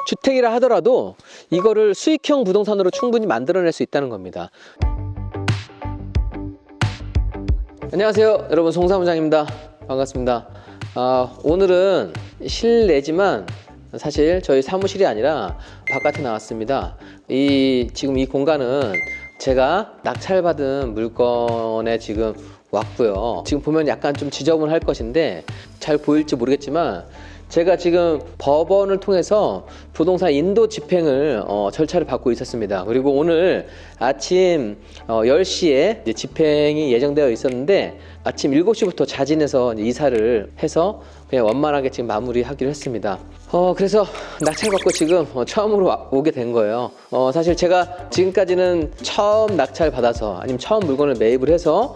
주택이라 하더라도 이거를 수익형 부동산으로 충분히 만들어낼 수 있다는 겁니다. 안녕하세요, 여러분. 송사무장입니다. 반갑습니다. 오늘은 실내지만 사실 저희 사무실이 아니라 바깥에 나왔습니다. 지금 이 공간은 제가 낙찰받은 물건에 지금 왔고요. 지금 보면 약간 좀 지저분할 것인데 잘 보일지 모르겠지만 제가 지금 법원을 통해서 부동산 인도 집행을 절차를 받고 있었습니다. 그리고 오늘 아침 10시에 이제 집행이 예정되어 있었는데 아침 7시부터 자진해서 이사를 해서 그냥 원만하게 지금 마무리하기로 했습니다. 그래서 낙찰받고 지금 처음으로 오게 된 거예요. 사실 제가 지금까지는 처음 낙찰 받아서 아니면 처음 물건을 매입을 해서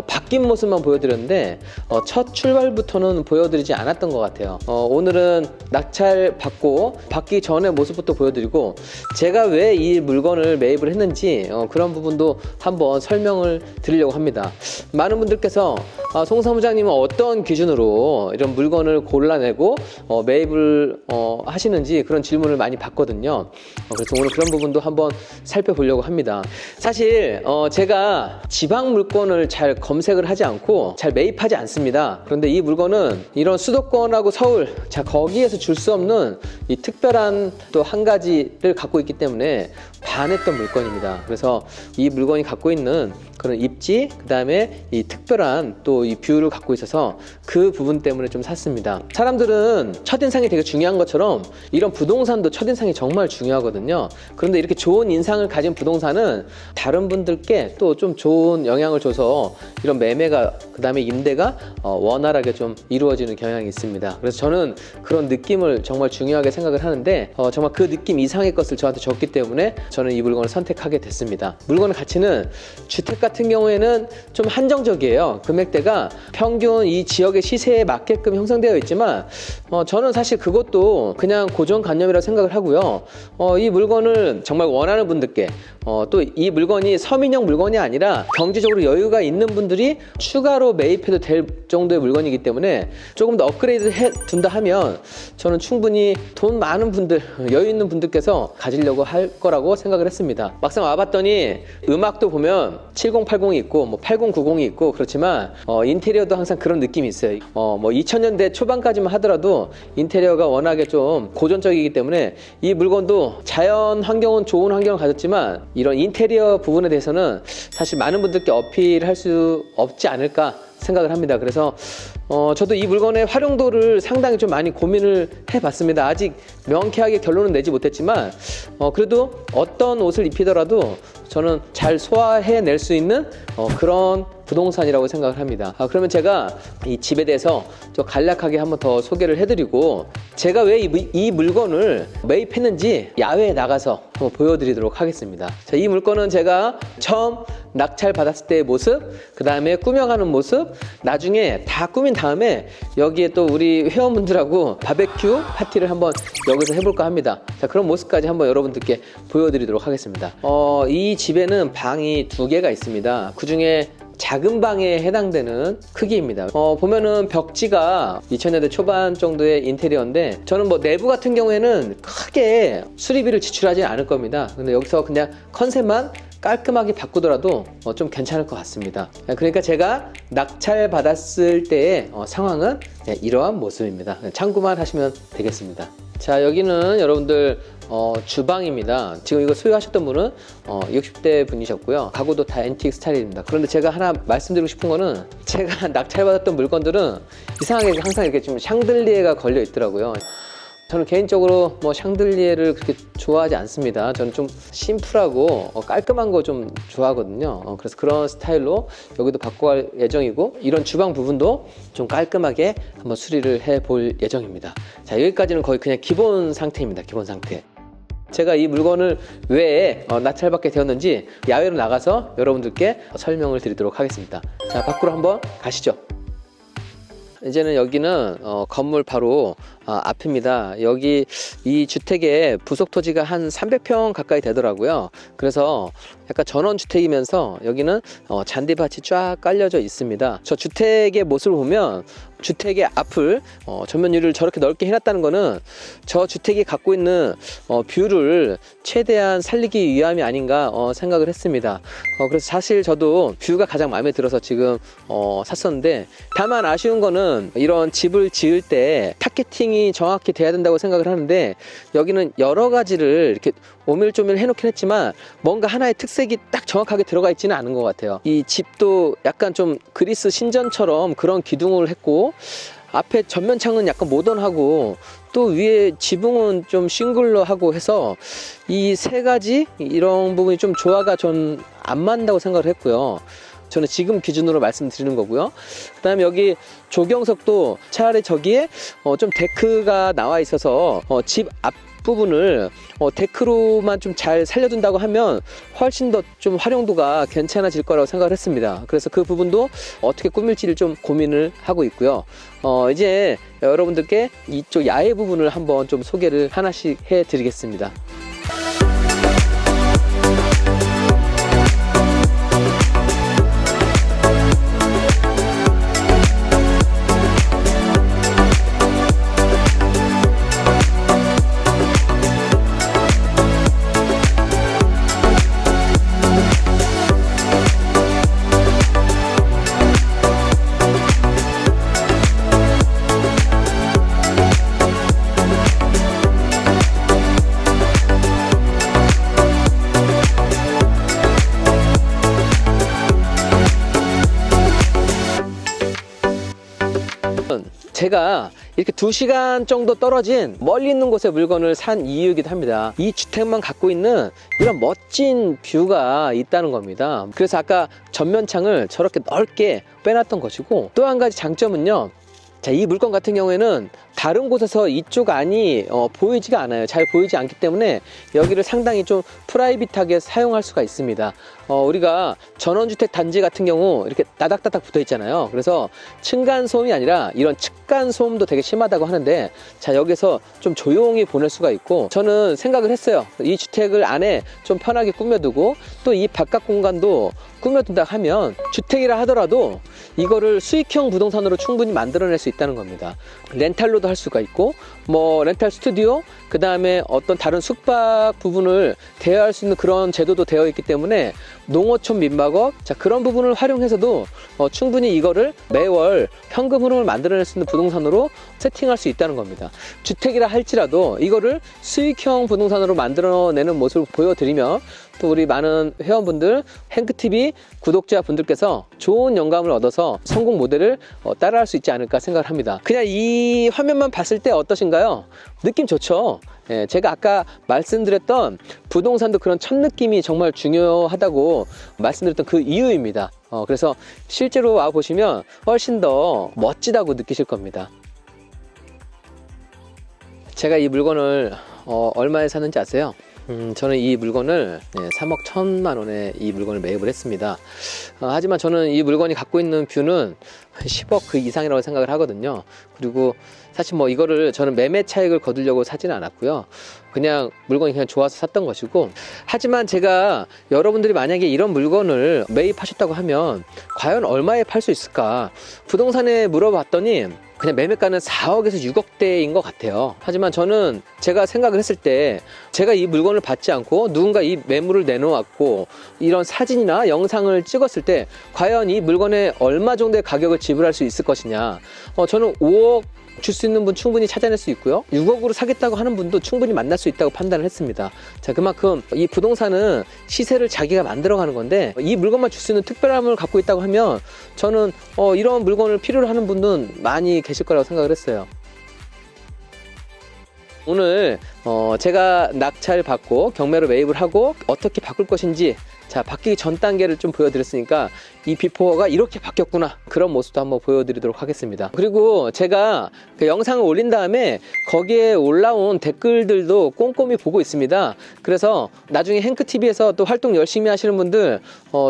바뀐 모습만 보여드렸는데 첫 출발부터는 보여드리지 않았던 것 같아요. 오늘은 낙찰 받기 전의 모습부터 보여드리고 제가 왜 이 물건을 매입을 했는지 그런 부분도 한번 설명을 드리려고 합니다. 많은 분들께서 송 사무장님은 어떤 기준으로 이런 물건을 골라내고 매입을 하시는지 그런 질문을 많이 받거든요. 그래서 오늘 그런 부분도 한번 살펴보려고 합니다. 사실 제가 지방 물건을 잘 검색을 하지 않고 잘 매입하지 않습니다. 그런데 이 물건은 이런 수도권하고 서울, 거기에서 줄 수 없는 이 특별한 또 한 가지를 갖고 있기 때문에 반했던 물건입니다. 그래서 이 물건이 갖고 있는 그런 입지, 그 다음에 이 특별한 또 이 뷰를 갖고 있어서 그 부분 때문에 좀 샀습니다. 사람들은 첫인상이 되게 중요한 것처럼 이런 부동산도 첫인상이 정말 중요하거든요. 그런데 이렇게 좋은 인상을 가진 부동산은 다른 분들께 또 좀 좋은 영향을 줘서 이런 매매가, 그 다음에 임대가 원활하게 좀 이루어지는 경향이 있습니다. 그래서 저는 그런 느낌을 정말 중요하게 생각을 하는데 정말 그 느낌 이상의 것을 저한테 줬기 때문에 저는 이 물건을 선택하게 됐습니다. 물건의 가치는 주택 같은 경우에는 좀 한정적이에요. 금액대가 평균 이 지역의 시세에 맞게끔 형성되어 있지만 저는 사실 그것도 그냥 고정관념이라고 생각을 하고요. 이 물건을 정말 원하는 분들께 또 이 물건이 서민형 물건이 아니라 경제적으로 여유가 있는 분들이 추가로 매입해도 될 정도의 물건이기 때문에 조금 더 업그레이드 해 둔다 하면 저는 충분히 돈 많은 분들, 여유 있는 분들께서 가지려고 할 거라고 생각을 했습니다. 막상 와봤더니 음악도 보면 7080이 있고 뭐 8090이 있고 그렇지만 인테리어도 항상 그런 느낌이 있어요. 뭐 2000년대 초반까지만 하더라도 인테리어가 워낙에 좀 고전적이기 때문에 이 물건도 자연 환경은 좋은 환경을 가졌지만 이런 인테리어 부분에 대해서는 사실 많은 분들께 어필할 수 없지 않을까 생각을 합니다. 그래서 저도 이 물건의 활용도를 상당히 좀 많이 고민을 해봤습니다. 아직 명쾌하게 결론은 내지 못했지만 그래도 어떤 옷을 입히더라도 저는 잘 소화해낼 수 있는 그런 부동산이라고 생각을 합니다. 그러면 제가 이 집에 대해서 좀 간략하게 한번 더 소개를 해드리고 제가 왜 이 물건을 매입했는지 야외에 나가서 한번 보여드리도록 하겠습니다. 자, 이 물건은 제가 처음 낙찰 받았을 때의 모습, 그 다음에 꾸며가는 모습, 나중에 다 꾸민 다음에 여기에 또 우리 회원분들하고 바베큐 파티를 한번 여기서 해볼까 합니다. 자, 그런 모습까지 한번 여러분들께 보여드리도록 하겠습니다. 이 집에는 방이 2개가 있습니다. 그 중에 작은 방에 해당되는 크기입니다. 보면은 벽지가 2000년대 초반 정도의 인테리어인데 저는 뭐 내부 같은 경우에는 크게 수리비를 지출하지 않을 겁니다. 근데 여기서 그냥 컨셉만 깔끔하게 바꾸더라도 좀 괜찮을 것 같습니다. 그러니까 제가 낙찰 받았을 때의 상황은 이러한 모습입니다. 참고만 하시면 되겠습니다. 자, 여기는 여러분들 주방입니다. 지금 이거 소유하셨던 분은 60대 분이셨고요. 가구도 다 앤틱 스타일입니다. 그런데 제가 하나 말씀드리고 싶은 거는 제가 낙찰받았던 물건들은 이상하게 항상 이렇게 좀 샹들리에가 걸려 있더라고요. 저는 개인적으로 뭐 샹들리에를 그렇게 좋아하지 않습니다. 저는 좀 심플하고 깔끔한 거 좀 좋아하거든요. 그래서 그런 스타일로 여기도 바꿔갈 예정이고 이런 주방 부분도 좀 깔끔하게 한번 수리를 해볼 예정입니다. 자, 여기까지는 거의 그냥 기본 상태입니다. 기본 상태. 제가 이 물건을 왜 낙찰받게 되었는지 야외로 나가서 여러분들께 설명을 드리도록 하겠습니다. 자, 밖으로 한번 가시죠. 이제는 여기는 건물 바로 앞입니다. 여기 이 주택의 부속 토지가 한 300평 가까이 되더라고요. 그래서 약간 전원주택이면서 여기는 잔디밭이 쫙 깔려져 있습니다. 저 주택의 모습을 보면 주택의 앞을 전면유리를 저렇게 넓게 해놨다는 거는 저 주택이 갖고 있는 뷰를 최대한 살리기 위함이 아닌가 생각을 했습니다. 그래서 사실 저도 뷰가 가장 마음에 들어서 지금 샀었는데, 다만 아쉬운 거는 이런 집을 지을 때 타겟팅이 정확히 돼야 된다고 생각을 하는데, 여기는 여러 가지를 이렇게 오밀조밀 해놓긴 했지만 뭔가 하나의 특색이 딱 정확하게 들어가 있지는 않은 것 같아요. 이 집도 약간 좀 그리스 신전처럼 그런 기둥을 했고, 앞에 전면창은 약간 모던하고, 또 위에 지붕은 좀 싱글러하고 해서 이 세 가지 이런 부분이 좀 조화가 좀 안 맞는다고 생각을 했고요. 저는 지금 기준으로 말씀드리는 거고요. 그 다음에 여기 조경석도 차라리 저기에 좀 데크가 나와 있어서 집 앞부분을 데크로만 좀 잘 살려둔다고 하면 훨씬 더 좀 활용도가 괜찮아질 거라고 생각을 했습니다. 그래서 그 부분도 어떻게 꾸밀지를 좀 고민을 하고 있고요. 이제 여러분들께 이쪽 야외 부분을 한번 좀 소개를 하나씩 해드리겠습니다. 제가 이렇게 2시간 정도 떨어진 멀리 있는 곳에 물건을 산 이유이기도 합니다. 이 주택만 갖고 있는 이런 멋진 뷰가 있다는 겁니다. 그래서 아까 전면창을 저렇게 넓게 빼놨던 것이고, 또 한 가지 장점은요, 자, 이 물건 같은 경우에는 다른 곳에서 이쪽 안이 보이지가 않아요. 잘 보이지 않기 때문에 여기를 상당히 좀 프라이빗하게 사용할 수가 있습니다. 우리가 전원주택 단지 같은 경우 이렇게 따닥따닥 붙어 있잖아요. 그래서 층간 소음이 아니라 이런 측간 소음도 되게 심하다고 하는데, 자, 여기서 좀 조용히 보낼 수가 있고, 저는 생각을 했어요. 이 주택을 안에 좀 편하게 꾸며두고 또 이 바깥 공간도 꾸며둔다 하면 주택이라 하더라도 이거를 수익형 부동산으로 충분히 만들어낼 수 있다는 겁니다. 렌탈로도 할 수가 있고, 뭐 렌탈 스튜디오, 그 다음에 어떤 다른 숙박 부분을 대여할 수 있는 그런 제도도 되어 있기 때문에 농어촌 민박업, 자, 그런 부분을 활용해서도 충분히 이거를 매월 현금 흐름을 만들어낼 수 있는 부동산으로 세팅할 수 있다는 겁니다. 주택이라 할지라도 이거를 수익형 부동산으로 만들어내는 모습을 보여드리면 또 우리 많은 회원분들, 행크TV 구독자분들께서 좋은 영감을 얻어서 성공 모델을 따라할 수 있지 않을까 생각을 합니다. 그냥 이 화면만 봤을 때 어떠신가요? 느낌 좋죠? 예, 제가 아까 말씀드렸던 부동산도 그런 첫 느낌이 정말 중요하다고 말씀드렸던 그 이유입니다. 그래서 실제로 와 보시면 훨씬 더 멋지다고 느끼실 겁니다. 제가 이 물건을 얼마에 샀는지 아세요? 저는 이 물건을 3억 1천만 원에 이 물건을 매입을 했습니다. 하지만 저는 이 물건이 갖고 있는 뷰는 10억 그 이상이라고 생각을 하거든요. 그리고 사실 뭐 이거를 저는 매매 차익을 거두려고 사지는 않았고요. 그냥 물건이 그냥 좋아서 샀던 것이고, 하지만 제가 여러분들이 만약에 이런 물건을 매입하셨다고 하면 과연 얼마에 팔 수 있을까? 부동산에 물어봤더니 그냥 매매가는 4억에서 6억대인 것 같아요. 하지만 저는 제가 생각을 했을 때, 제가 이 물건을 받지 않고 누군가 이 매물을 내놓았고 이런 사진이나 영상을 찍었을 때 과연 이 물건에 얼마 정도의 가격을 지불할 수 있을 것이냐. 저는 5억 줄 수 있는 분 충분히 찾아낼 수 있고요, 6억으로 사겠다고 하는 분도 충분히 만날 수 있다고 판단을 했습니다. 자, 그만큼 이 부동산은 시세를 자기가 만들어가는 건데, 이 물건만 줄 수 있는 특별함을 갖고 있다고 하면 저는 이런 물건을 필요로 하는 분은 많이 계실 거라고 생각을 했어요. 오늘 제가 낙찰 받고 경매로 매입을 하고 어떻게 바꿀 것인지, 자, 바뀌기 전 단계를 좀 보여드렸으니까 이 비포가 이렇게 바뀌었구나, 그런 모습도 한번 보여드리도록 하겠습니다. 그리고 제가 그 영상을 올린 다음에 거기에 올라온 댓글들도 꼼꼼히 보고 있습니다. 그래서 나중에 행크TV에서 또 활동 열심히 하시는 분들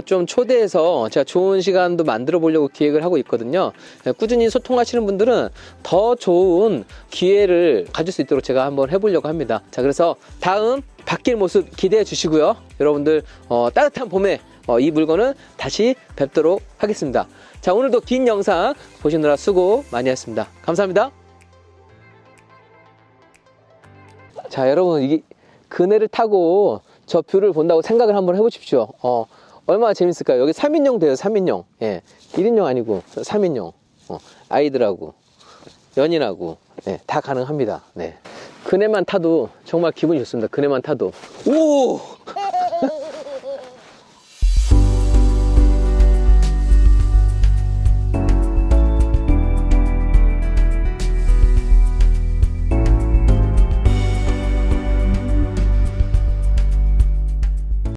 좀 초대해서 제가 좋은 시간도 만들어 보려고 기획을 하고 있거든요. 꾸준히 소통하시는 분들은 더 좋은 기회를 가질 수 있도록 제가 한번 해보려고 합니다. 자, 그래서 다음 바뀔 모습 기대해 주시고요. 여러분들 따뜻한 봄에 이 물건은 다시 뵙도록 하겠습니다. 자, 오늘도 긴 영상 보시느라 수고 많이 했습니다. 감사합니다. 자, 여러분, 이게 그네를 타고 저 뷰를 본다고 생각을 한번 해보십시오. 얼마나 재밌을까요? 여기 3인용 돼요. 3인용. 예, 1인용 아니고 3인용. 아이들하고 연인하고, 네, 다 가능합니다. 네. 그네만 타도 정말 기분이 좋습니다. 그네만 타도. 오!